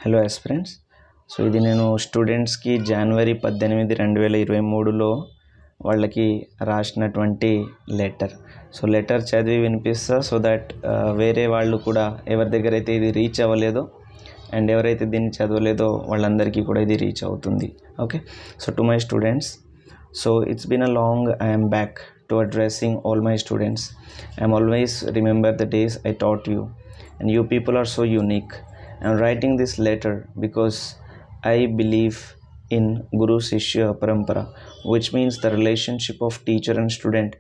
Hello aspirants. So ఇది నేను స్టూడెంట్స్కి జనవరి 18, 2023లో వాళ్ళకి రాసినటువంటి లెటర్. సో లెటర్ చదివి వినిపిస్తా సో దట్ వేరే వాళ్ళు కూడా ఎవరి దగ్గర అయితే ఇది రీచ్ అవ్వలేదో అండ్ ఎవరైతే దీన్ని చదవలేదో వాళ్ళందరికీ కూడా ఇది రీచ్ అవుతుంది. Okay, so to my students, so it's been a long I am back to addressing all my students. I am always remember the days I taught you and you people are so unique. I am writing this letter because I believe in Guru Shishya Parampara, which means the relationship of teacher and student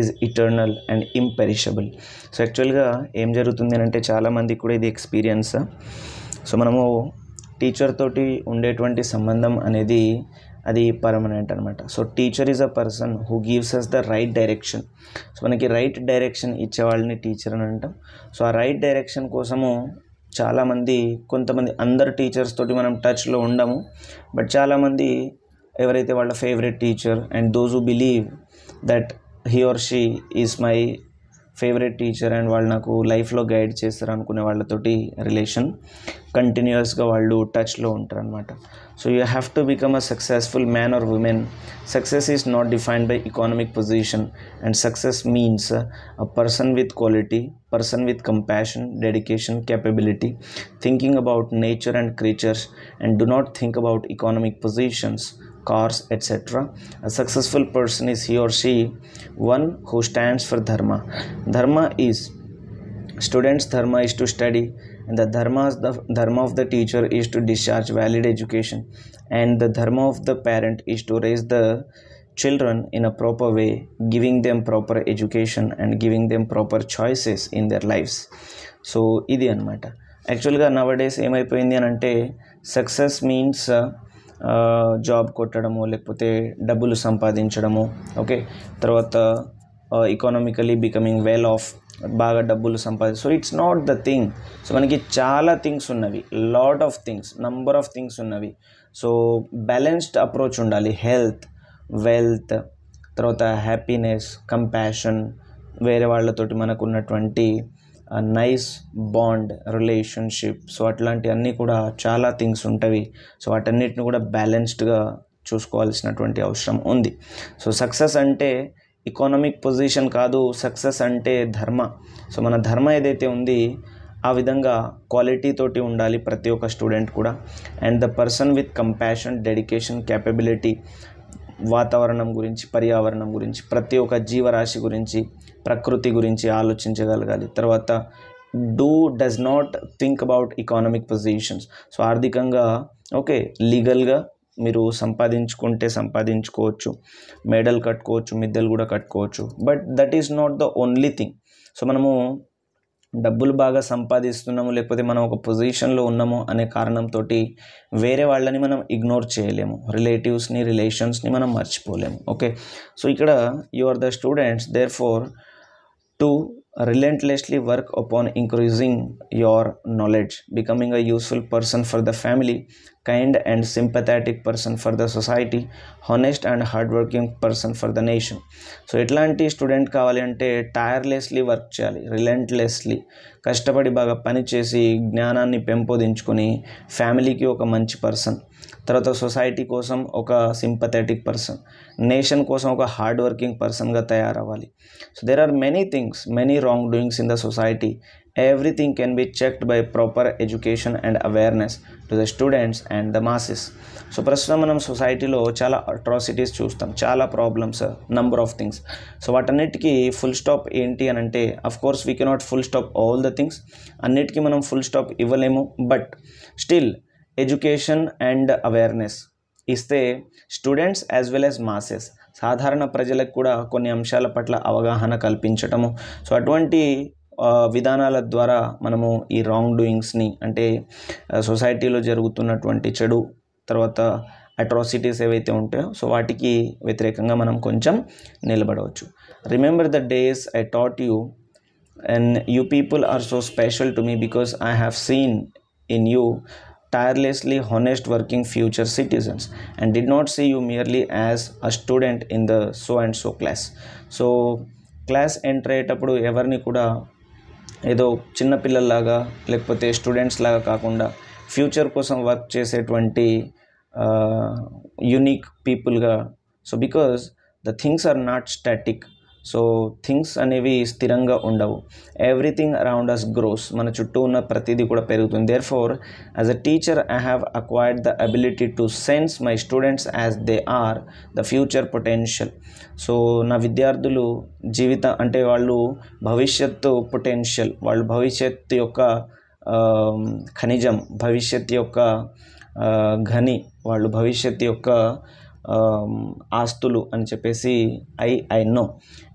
is eternal and imperishable. So యాక్చువల్గా ఏం జరుగుతుంది అంటే చాలామందికి కూడా ఇది experience. So మనము teacher తోటి ఉండేటువంటి సంబంధం అనేది అది పర్మనెంట్ అనమాట. So teacher is a person who gives us the right direction. So మనకి రైట్ డైరెక్షన్ ఇచ్చే వాళ్ళని టీచర్ అని అంటాం. సో ఆ రైట్ డైరెక్షన్ కోసము కొంతమంది అందరు టీచర్స్ తోటి మనం టచ్లో ఉండము, బట్ చాలామంది ఎవరైతే వాళ్ళ favourite teacher and those who believe that he or she is my favourite teacher and వాళ్ళు నాకు లైఫ్లో గైడ్ చేస్తారు అనుకునే వాళ్ళతోటి రిలేషన్ కంటిన్యూస్గా వాళ్ళు టచ్లో ఉంటారు అనమాట. So you have to become a successful man or women. Success is not defined by economic position, and success means a person with quality, person with compassion, dedication, capability, thinking about nature and creatures, and do not think about economic positions, cars, etc. A successful person is he or she one who stands for dharma. Dharma is students' dharma is to study, and the dharma of the teacher is to discharge valid education, and the dharma of the parent is to raise the children in a proper way, giving them proper education and giving them proper choices in their lives. So ఇది అనమాట. యాక్చువల్గా నవడేస్ ఏమైపోయింది అని అంటే success means job కొట్టడము, లేకపోతే డబ్బులు సంపాదించడము, okay, తర్వాత ఎకానమికలీ becoming well of, బాగా డబ్బులు so it's not the thing. So మనకి చాలా థింగ్స్ ఉన్నవి, lot of things, number of things ఉన్నవి. సో బ్యాలెన్స్డ్ అప్రోచ్ ఉండాలి. హెల్త్, వెల్త్, తర్వాత హ్యాపీనెస్, కంపాషన్, వేరే వాళ్ళతోటి మనకు ఉన్నటువంటి నైస్ బాండ్, రిలేషన్షిప్, సో అట్లాంటి అన్నీ కూడా చాలా థింగ్స్ ఉంటవి. సో వాటన్నిటిని కూడా బ్యాలెన్స్డ్గా చూసుకోవాల్సినటువంటి అవసరం ఉంది. సో సక్సెస్ అంటే ఎకానమిక్ పొజిషన్ కాదు, సక్సెస్ అంటే ధర్మ. సో మన ధర్మ ఏదైతే ఉంది ఆ విధంగా క్వాలిటీ తోటి ఉండాలి ప్రతి ఒక్క స్టూడెంట్ కూడా. And the person with compassion, dedication, capability, వాతావరణం గురించి, పర్యావరణం గురించి, ప్రతి ఒక్క జీవరాశి గురించి, ప్రకృతి గురించి ఆలోచించగలగాలి. తర్వాత does not think about economic positions. So ఆర్థికంగా ఓకే, లీగల్గా మీరు సంపాదించుకోవచ్చు, మెడల్ కట్టుకోవచ్చు, మిద్దెలు కూడా కట్టుకోవచ్చు, but that is not the only thing. So మనము డబ్బులు బాగా సంపాదిస్తున్నాము, లేకపోతే మనం ఒక పొజిషన్లో ఉన్నాము అనే కారణంతో వేరే వాళ్ళని మనం ఇగ్నోర్ చేయలేము, రిలేటివ్స్ని, రిలేషన్స్ని మనం మర్చిపోలేము. ఓకే, సో ఇక్కడ you are the students therefore to relentlessly work upon increasing your knowledge, becoming a useful person for the family, kind and sympathetic person for the society, honest and hardworking person for the nation. So ఎట్లాంటి student కావాలి అంటే tirelessly work చేయాలి, relentlessly కష్టపడి బాగా పనిచేసి జ్ఞానాన్ని పెంపొందించుకొని ఫ్యామిలీకి ఒక మంచి పర్సన్, తర్వాత సొసైటీ కోసం ఒక సింపథెటిక్ పర్సన్, నేషన్ కోసం ఒక హార్డ్ వర్కింగ్ పర్సన్గా తయారవ్వాలి. So there are many things, many wrong doings in the society. Everything can be checked by proper education and awareness to the students and the masses. So ప్రస్తుతం మనం సొసైటీలో చాలా atrocities చూస్తాం, చాలా problems, number of things. So వాటన్నిటికీ full stop ఏంటి అని అంటే of course we cannot full stop all the things, అన్నిటికీ మనం ఫుల్ స్టాప్ ఇవ్వలేము, but still education and awareness ఇస్తే students as well as masses, సాధారణ ప్రజలకు కూడా కొన్ని అంశాల పట్ల అవగాహన కల్పించటము. సో అటువంటి విధానాల ద్వారా మనము ఈ రాంగ్ డూయింగ్స్ని, అంటే సొసైటీలో జరుగుతున్నటువంటి చెడు, తర్వాత అట్రాసిటీస్ ఏవైతే ఉంటాయో సో వాటికి వ్యతిరేకంగా మనం కొంచెం నిలబడవచ్చు. Remember the days I taught you and you people are so special to me because I have seen in you tirelessly honest working future citizens and did not see you merely as a student in the so and so class. So class enter అయ్యేటప్పుడు ఎవరిని కూడా ఏదో చిన్నపిల్లల్లాగా లేకపోతే students లాగా కాకుండా future కోసం work చేసేటువంటి unique పీపుల్గా. So because the things are not static. So things అనేవి స్థిరంగా ఉండవు. Everything around us grows. మన చుట్టూ ఉన్న ప్రతిదీ కూడా పెరుగుతుంది. Therefore as a teacher I have acquired the ability to sense my students as they are the future potential. So నా విద్యార్థులు అంటే వాళ్ళు భవిష్యత్తు పొటెన్షియల్, వాళ్ళు భవిష్యత్తు యొక్క ఖనిజం, భవిష్యత్తు యొక్క ఘని, వాళ్ళు భవిష్యత్తు యొక్క ఆస్తులు అని చెప్పేసి I know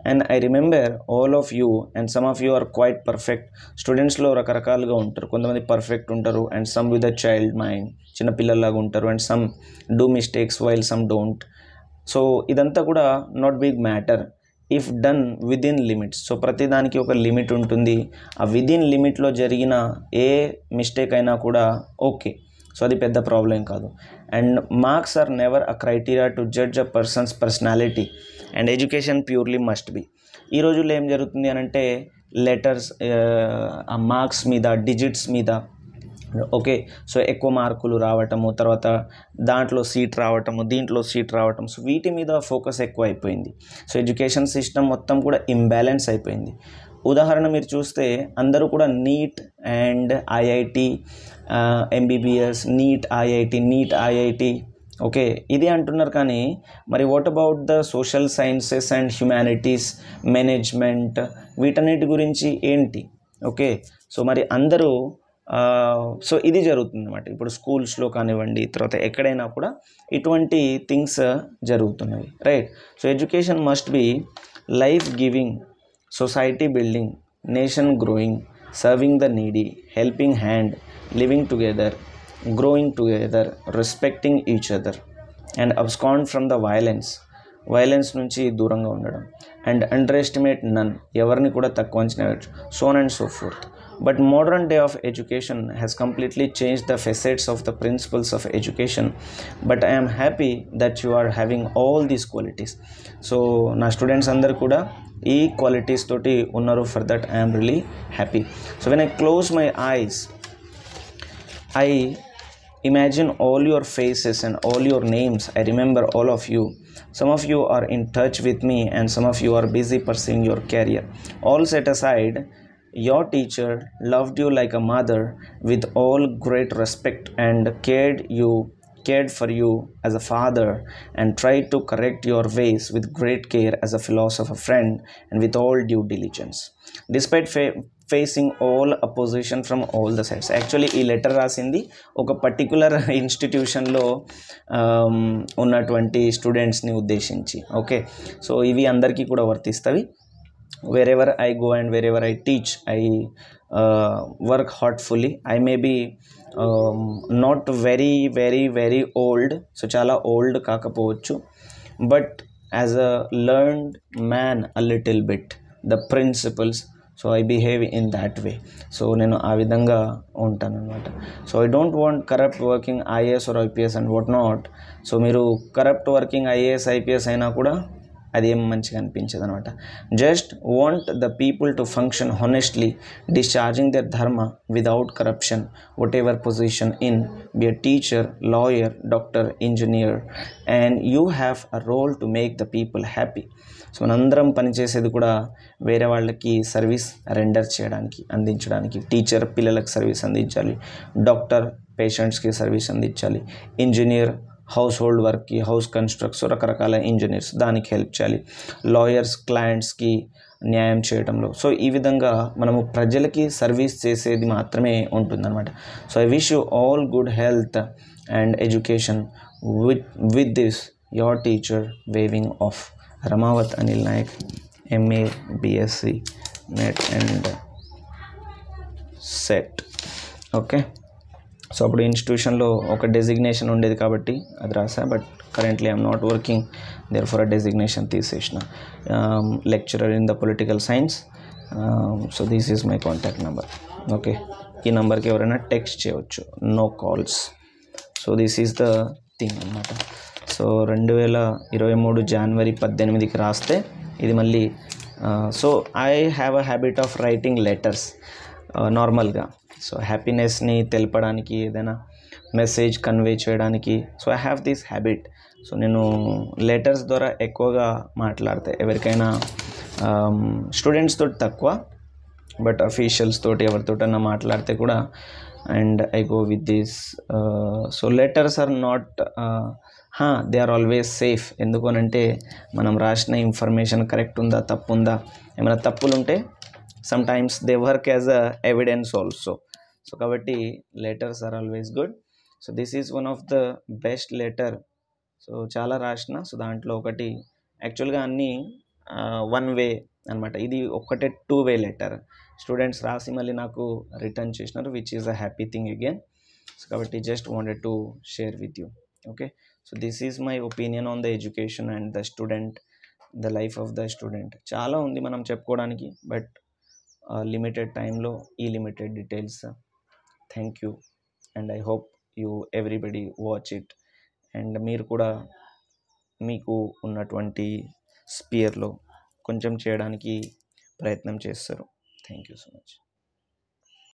and I remember all of you and some of you are quite perfect. స్టూడెంట్స్లో రకరకాలుగా ఉంటారు. కొంతమంది పర్ఫెక్ట్ ఉంటారు and some with a child mind, చిన్నపిల్లల్లాగా ఉంటారు, and some do mistakes while some don't. So ఇదంతా కూడా not big matter if done within limits. So ప్రతిదానికి ఒక లిమిట్ ఉంటుంది. ఆ విదిన్ లిమిట్లో జరిగిన ఏ మిస్టేక్ అయినా కూడా ఓకే. సో అది పెద్ద ప్రాబ్లం కాదు. And marks are never a criteria to judge a person's personality and education purely must be. ఈ రోజుల్లో ఏం జరుగుతుంది అని అంటే లెటర్స్, ఆ మార్క్స్ మీద, డిజిట్స్ మీద, ఓకే, సో ఎక్కువ మార్కులు రావటము, తర్వాత దాంట్లో సీట్ రావటము, దీంట్లో సీట్ రావటం, సో వీటి మీద ఫోకస్ ఎక్కువ అయిపోయింది. సో ఎడ్యుకేషన్ సిస్టమ్ మొత్తం కూడా ఇంబ్యాలెన్స్ అయిపోయింది. ఉదాహరణ మీరు చూస్తే అందరూ కూడా NEET and IIT, MBBS, NEET IIT, okay ఇది అంటున్నారు. కానీ మరి what about the social sciences and humanities, management, వీటన్నిటి గురించి ఏంటి? ఓకే, సో మరి అందరూ సో ఇది జరుగుతుంది అన్నమాట. ఇప్పుడు స్కూల్స్లో కానివ్వండి, తర్వాత ఎక్కడైనా కూడా ఇటువంటి థింగ్స్ జరుగుతున్నాయి, right? So education must be life giving, society building, nation growing, serving the needy, helping hand, living together, growing together, respecting each other, and abscond from the violence నుంచి దూరంగా ఉండడం, and underestimate none, ఎవరిని కూడా తక్కువ అంచనా వేయచ్చు, so on and so forth. But modern day of education has completely changed the facets of the principles of education. But I am happy that you are having all these qualities. So నా students అందరు కూడా ఈ qualities తోటి ఉన్నారు. For that I am really happy. So when I close my eyes I imagine all your faces and all your names. I remember all of you. Some of you are in touch with me and some of you are busy pursuing your career. All set aside, your teacher loved you like a mother with all great respect and cared for you as a father and tried to correct your ways with great care as a philosopher friend and with all due diligence. Despite facing all opposition from all the sides. Actually ఈ letter రాసింది ఒక particular ఇన్స్టిట్యూషన్లో ఉన్నటువంటి స్టూడెంట్స్ని ఉద్దేశించి. Okay, so ఇవి అందరికీ కూడా వర్తిస్తవి. wherever I go and wherever I teach, I work heartfully. I may be not very old, so చాలా old కాకపోవచ్చు, but as a learned man a little bit, the principles, so I behave in that way. So నేను ఆ విధంగా ఉంటాను అనమాట. So I don't want corrupt working IAS or IPS and what not. So మీరు corrupt working IAS IPS అయినా కూడా అది ఏం మంచిగా అనిపించదు అనమాట. Just want the people to function honestly, discharging their dharma without corruption, whatever position in, be a teacher, lawyer, doctor, engineer, and you have a role to make the people happy. So మనందరం పనిచేసేది కూడా వేరే వాళ్ళకి service render చేయడానికి, అందించడానికి. Teacher పిల్లలకు service అందించాలి, doctor పేషెంట్స్కి సర్వీస్ అందించాలి, ఇంజనీర్ హౌస్ హోల్డ్ వర్క్కి, హౌస్ కన్స్ట్రక్ట్స్, రకరకాల ఇంజనీర్స్ దానికి హెల్ప్ చేయాలి, లాయర్స్ క్లయింట్స్కి న్యాయం చేయడంలో. సో ఈ విధంగా మనము ప్రజలకి సర్వీస్ చేసేది మాత్రమే ఉంటుందన్నమాట. So I wish you all good health and education with this your teacher waving off. Ramavath Anil Nayak, MA BSc NET and SET. Okay, so అప్పుడు ఇన్స్టిట్యూషన్లో ఒక డెసిగ్నేషన్ ఉండేది కాబట్టి అది రాసా, but currently I'm not working, therefore a designation తీసేసిన. Lecturer in the political science. So this is my contact number. Okay, ఈ నెంబర్కి ఎవరైనా టెక్స్ట్ చేయవచ్చు, no calls. So this is the thing అన్నమాట. సో 2023 జనవరి 18కి రాస్తే ఇది మళ్ళీ. So I have a habit of writing letters నార్మల్గా. సో హ్యాపీనెస్ని తెలపడానికి, ఏదైనా మెసేజ్ కన్వే చేయడానికి. So I have this habit. So నేను లెటర్స్ ద్వారా ఎక్కువగా మాట్లాడతా. ఎవరికైనా స్టూడెంట్స్ తోటి తక్కువ, బట్ అఫీషియల్స్ తోటి ఎవరితోటన్నా మాట్లాడితే కూడా, and I go with this. So letters are not, they are always safe. ఎందుకు అనంటే మనం రాసిన ఇన్ఫర్మేషన్ కరెక్ట్ ఉందా, తప్పు ఉందా, ఏమైనా తప్పులు ఉంటే sometimes they work as a evidence also. So కాబట్టి letters are always good. So this is one of the best letter. So చాలా రాసిన. సో దాంట్లో ఒకటి యాక్చువల్గా అన్నీ వన్ వే అనమాట. ఇది ఒక్కటే 2 వే లెటర్. స్టూడెంట్స్ రాసి మళ్ళీ నాకు రిటర్న్ చేసినారు, which is a happy thing again. So కాబట్టి just wanted to share with you. Okay, so this is my opinion on the education and the student, the life of the student. చాలా ఉంది మనం చెప్పుకోవడానికి, but limited టైంలో ఈ limited details. Thank you, and I hope you everybody watch it. అండ్ మీరు కూడా మీకు ఉన్నటువంటి స్పియర్లో కొంచెం చేయడానికి ప్రయత్నం చేస్తారు. Thank you so much.